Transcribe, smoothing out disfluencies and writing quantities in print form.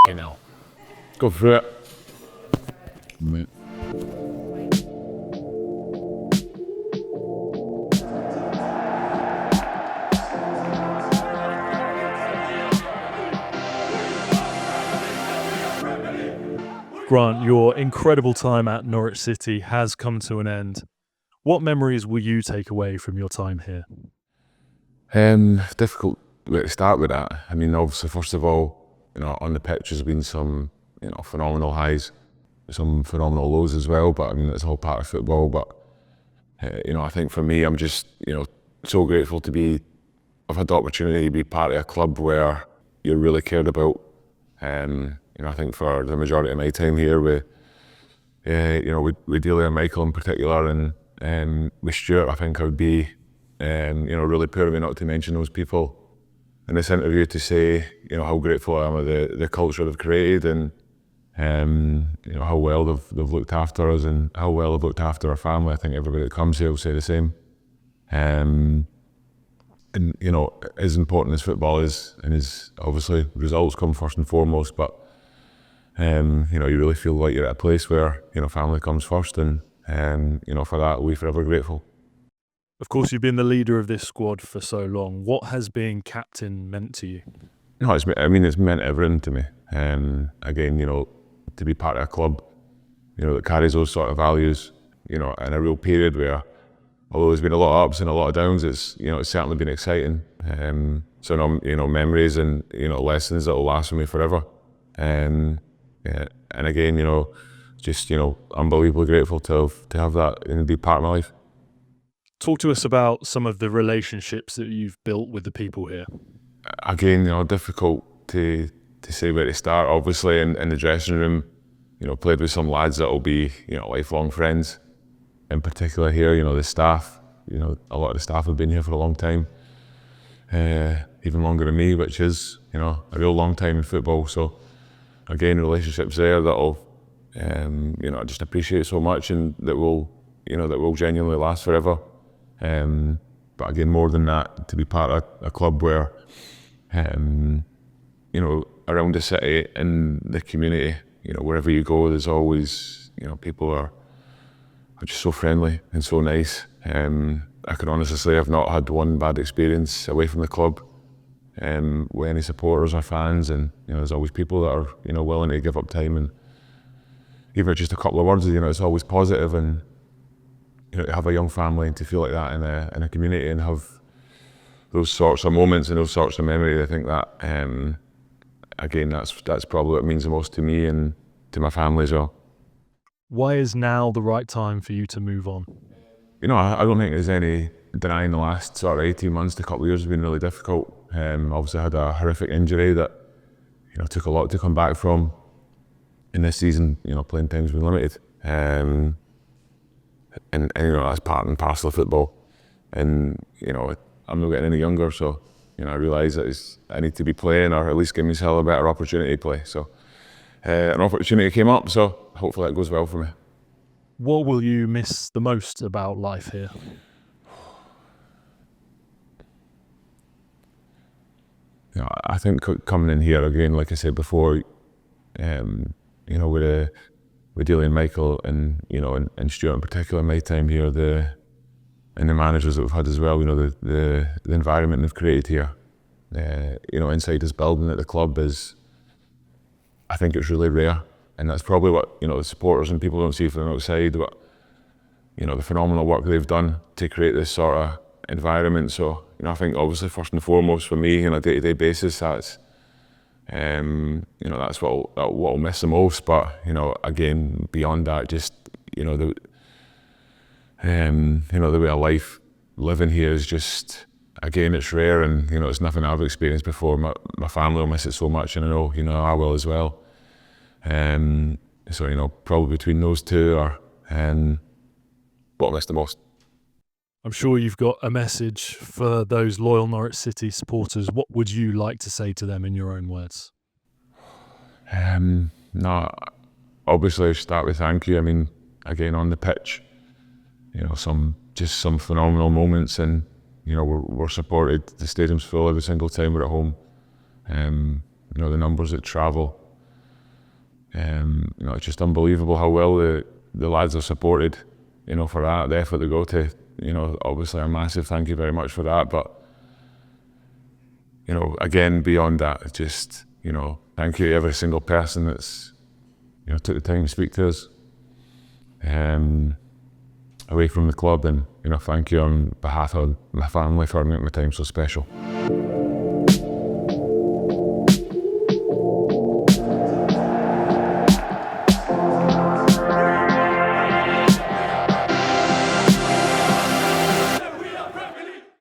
Hell. Go through it. Mate. Grant, your incredible time at Norwich City has come to an end. What memories will you take away from your time here? Difficult way to start with that. I mean, obviously, first of all, on the pitch there's been some, phenomenal highs, some phenomenal lows as well. But I mean, it's all part of football. But I think for me, I'm just, so grateful to I've had the opportunity to be part of a club where you're really cared about. I think for the majority of my time here, with Delia and Michael in particular, and with Stuart, I think I would be, really poor of me not to mention those people in this interview, to say, how grateful I am of the culture they've created, and how well they've looked after us, and how well they've looked after our family. I think everybody that comes here will say the same. And as important as football is, and is obviously results come first and foremost, but you really feel like you're at a place where family comes first, and for that we're forever grateful. Of course, you've been the leader of this squad for so long. What has being captain meant to you? No, it's meant everything to me. Again, to be part of a club, that carries those sort of values, in a real period where, although there's been a lot of ups and a lot of downs, it's certainly been exciting. So memories and lessons that will last with me forever. And again, just unbelievably grateful to have that and be part of my life. Talk to us about some of the relationships that you've built with the people here. Again, difficult to say where to start. Obviously, in the dressing room, played with some lads that will be lifelong friends. In particular here, the staff. A lot of the staff have been here for a long time, even longer than me, which is a real long time in football. So again, relationships there that'll I just appreciate so much, and that will genuinely last forever. But again, more than that, to be part of a club where around the city and the community, wherever you go, there's always people are just so friendly and so nice. I can honestly say I've not had one bad experience away from the club with any supporters or fans, and there's always people that are willing to give up time, and even just a couple of words, it's always positive. And to have a young family and to feel like that in a community and have those sorts of moments and those sorts of memories, I think that again, that's probably what means the most to me and to my family as well. Why is now the right time for you to move on? I don't think there's any denying the last sort of 18 months to a couple of years have been really difficult. Obviously I had a horrific injury that took a lot to come back from. In this season, playing time's been limited. And that's part and parcel of football. And I'm not getting any younger, so I realise that I need to be playing, or at least give myself a better opportunity to play. So an opportunity came up, so hopefully that goes well for me. What will you miss the most about life here? I think coming in here again, like I said before, with Delia and Michael, and and Stuart in particular, my time here, and the managers that we've had as well, the environment they've created here, inside this building at the club I think it's really rare, and that's probably what the supporters and people don't see from the outside, but the phenomenal work they've done to create this sort of environment. So I think obviously first and foremost for me on a day-to-day basis, that's that's what I'll miss the most. But again, beyond that, just the way of life living here is just, again, it's rare, and it's nothing I've experienced before. My family will miss it so much, and I know I will as well. So probably between those two are what I miss the most. I'm sure you've got a message for those loyal Norwich City supporters. What would you like to say to them in your own words? No, obviously I start with thank you. I mean, again, on the pitch, some phenomenal moments, and we're supported. The stadium's full every single time we're at home. You know, the numbers that travel. You know, it's just unbelievable how well the lads are supported, you know, for that, the effort to go to, you know, obviously a massive thank you very much for that. But, you know, again, beyond that, it's just, you know, thank you to every single person that's, you know, took the time to speak to us away from the club. And, you know, thank you on behalf of my family for making my time so special.